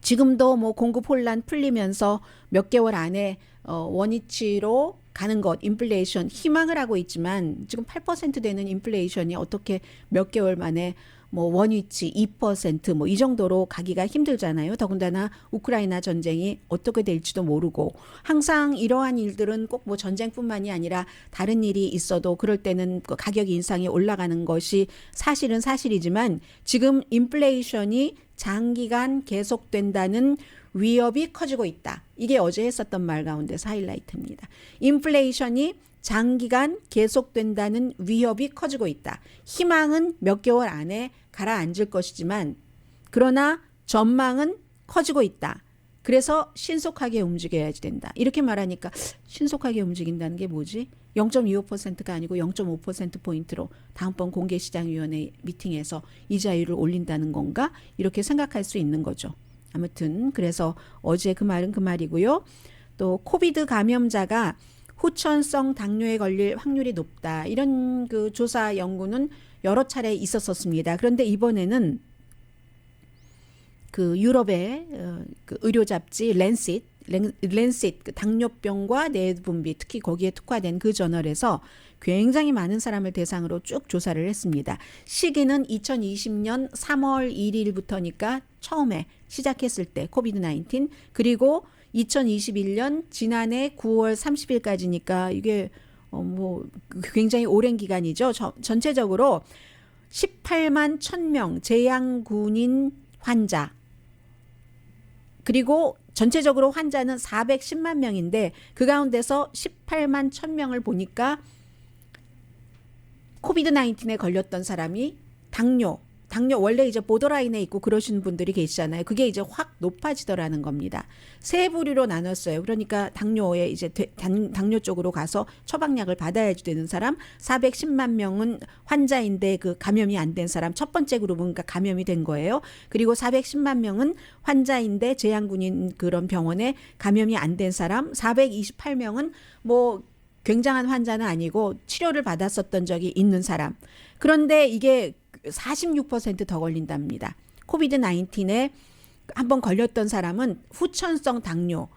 Speaker 2: 지금도 뭐 공급 혼란 풀리면서 몇 개월 안에 원위치로 가는 것, 인플레이션 희망을 하고 있지만 지금 8% 되는 인플레이션이 어떻게 몇 개월 만에 뭐 원위치 2% 뭐 이 정도로 가기가 힘들잖아요. 더군다나 우크라이나 전쟁이 어떻게 될지도 모르고 항상 이러한 일들은 꼭 뭐 전쟁뿐만이 아니라 다른 일이 있어도 그럴 때는 그 가격 인상이 올라가는 것이 사실은 사실이지만 지금 인플레이션이 장기간 계속된다는 위협이 커지고 있다. 이게 어제 했었던 말 가운데서 하이라이트입니다. 인플레이션이 장기간 계속된다는 위협이 커지고 있다. 희망은 몇 개월 안에 가라앉을 것이지만 그러나 전망은 커지고 있다. 그래서 신속하게 움직여야 된다. 이렇게 말하니까 신속하게 움직인다는 게 뭐지? 0.25%가 아니고 0.5%포인트로 다음번 공개시장위원회 미팅에서 이자율을 올린다는 건가? 이렇게 생각할 수 있는 거죠. 아무튼 그래서 어제 그 말은 그 말이고요. 또 코비드 감염자가 후천성 당뇨에 걸릴 확률이 높다. 이런 그 조사 연구는 여러 차례 있었었습니다. 그런데 이번에는 그 유럽의 그 의료 잡지 랜싯 그 당뇨병과 내분비 특히 거기에 특화된 그 저널에서 굉장히 많은 사람을 대상으로 쭉 조사를 했습니다. 시기는 2020년 3월 1일부터니까 처음에 시작했을 때 코비드 19 그리고 2021년 지난해 9월 30일까지니까 이게 뭐 굉장히 오랜 기간이죠. 전체적으로 18만 1000명 재향군인 환자, 그리고 전체적으로 환자는 410만 명인데 그 가운데서 18만 1000명을 보니까 코비드 19에 걸렸던 사람이 당뇨 원래 이제 보더라인에 있고 그러신 분들이 계시잖아요. 그게 이제 확 높아지더라는 겁니다. 세 부류로 나눴어요. 그러니까 당뇨에 이제 당뇨 쪽으로 가서 처방약을 받아야 되는 사람, 410만 명은 환자인데 그 감염이 안 된 사람, 첫 번째 그룹은 그러니까 감염이 된 거예요. 그리고 410만 명은 환자인데 재향군인 그런 병원에 감염이 안 된 사람, 428명은 뭐 굉장한 환자는 아니고 치료를 받았었던 적이 있는 사람. 그런데 이게 46% 더 걸린답니다. 코비드 19에 한번 걸렸던 사람은 후천성 당뇨.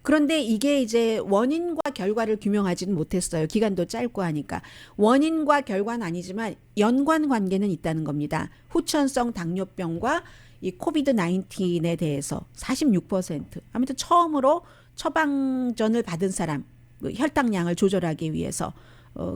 Speaker 2: 그런데 이게 이제 원인과 결과를 규명하지는 못했어요. 기간도 짧고 하니까. 원인과 결과는 아니지만 연관 관계는 있다는 겁니다. 후천성 당뇨병과 이 코비드 19에 대해서 46%. 아무튼 처음으로 처방전을 받은 사람, 혈당량을 조절하기 위해서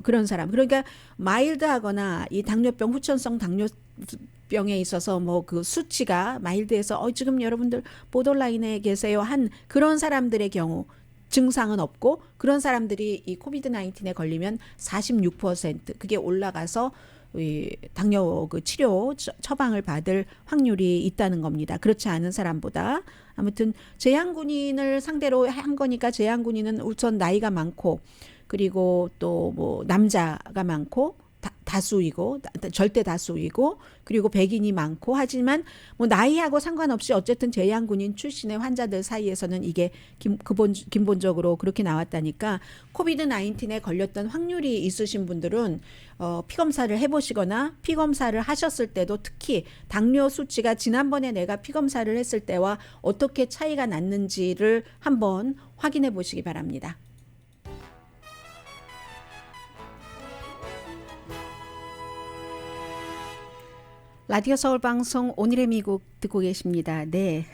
Speaker 2: 그런 사람. 그러니까 마일드하거나 이 당뇨병, 후천성 당뇨병에 있어서 뭐 그 수치가 마일드해서 지금 여러분들 보더라인에 계세요 한 그런 사람들의 경우 증상은 없고, 그런 사람들이 이 코비드 19에 걸리면 46% 그게 올라가서 이 당뇨 그 치료 처방을 받을 확률이 있다는 겁니다. 그렇지 않은 사람보다. 아무튼 재향군인을 상대로 한 거니까 재향군인은 우선 나이가 많고, 그리고 또 뭐 남자가 많고 다수이고 절대 다수이고, 그리고 백인이 많고, 하지만 뭐 나이하고 상관없이 어쨌든 재향군인 출신의 환자들 사이에서는 이게 기본적으로 그렇게 나왔다니까, 코비드 19에 걸렸던 확률이 있으신 분들은 피검사를 해보시거나 피검사를 하셨을 때도 특히 당뇨 수치가 지난번에 내가 피검사를 했을 때와 어떻게 차이가 났는지를 한번 확인해 보시기 바랍니다. 라디오 서울 방송 오늘의 미국 듣고 계십니다. 네.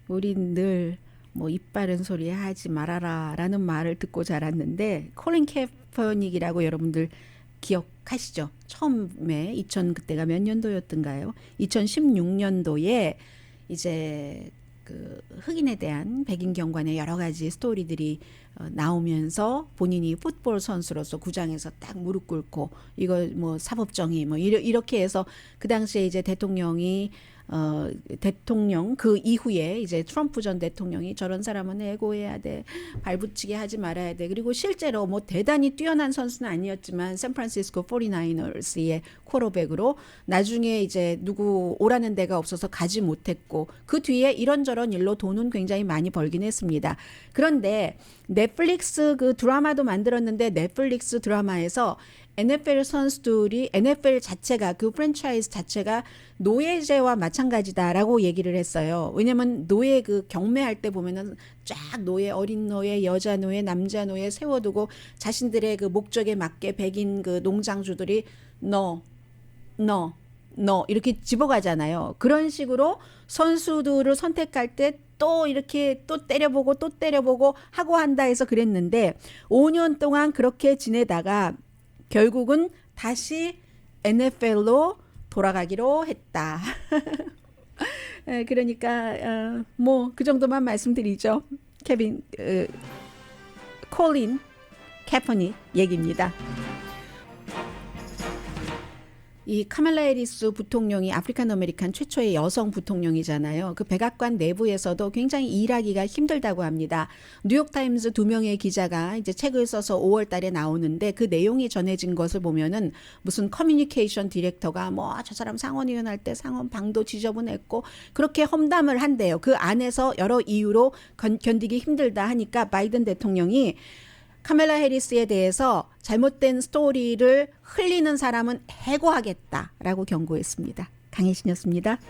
Speaker 2: 우린 늘 뭐 입 바른 소리 하지 말아라 라는 말을 듣고 자랐는데, 콜린 캐퍼닉이라고 여러분들 기억하시죠? 처음에 그때가 몇 년도였던가요? 2016년도에 이제 그 흑인에 대한 백인 경관의 여러 가지 스토리들이 나오면서 본인이 풋볼 선수로서 구장에서 딱 무릎 꿇고 이거 뭐 사법정의 뭐 이렇게 해서 그 당시에 이제 대통령 그 이후에 이제 트럼프 전 대통령이 저런 사람은 해고해야 돼, 발붙이게 하지 말아야 돼. 그리고 실제로 뭐 대단히 뛰어난 선수는 아니었지만 샌프란시스코 49ers의 쿼터백으로 나중에 이제 누구 오라는 데가 없어서 가지 못했고, 그 뒤에 이런저런 일로 돈은 굉장히 많이 벌긴 했습니다. 그런데 넷플릭스 그 드라마도 만들었는데, 넷플릭스 드라마에서 NFL 선수들이, NFL 자체가, 그 프랜차이즈 자체가 노예제와 마찬가지다라고 얘기를 했어요. 왜냐면 노예 그 경매할 때 보면은 쫙 노예, 어린 노예, 여자 노예, 남자 노예 세워두고 자신들의 그 목적에 맞게 백인 그 농장주들이 너 이렇게 집어가잖아요. 그런 식으로 선수들을 선택할 때 또 이렇게 또 때려보고 하고 한다 해서 그랬는데, 5년 동안 그렇게 지내다가 결국은 다시 NFL로 돌아가기로 했다. 그러니까 뭐 그 정도만 말씀드리죠. 콜린 캐퍼닉 얘기입니다. 이 카말라 해리스 부통령이 아프리칸 아메리칸 최초의 여성 부통령이잖아요. 그 백악관 내부에서도 굉장히 일하기가 힘들다고 합니다. 뉴욕타임즈 2명의 기자가 이제 책을 써서 5월 달에 나오는데, 그 내용이 전해진 것을 보면은 무슨 커뮤니케이션 디렉터가 뭐 저 사람 상원의원 할 때 상원 방도 지저분했고 그렇게 험담을 한대요. 그 안에서 여러 이유로 견디기 힘들다 하니까 바이든 대통령이 카멜라 해리스에 대해서 잘못된 스토리를 흘리는 사람은 해고하겠다라고 경고했습니다. 강혜신이었습니다.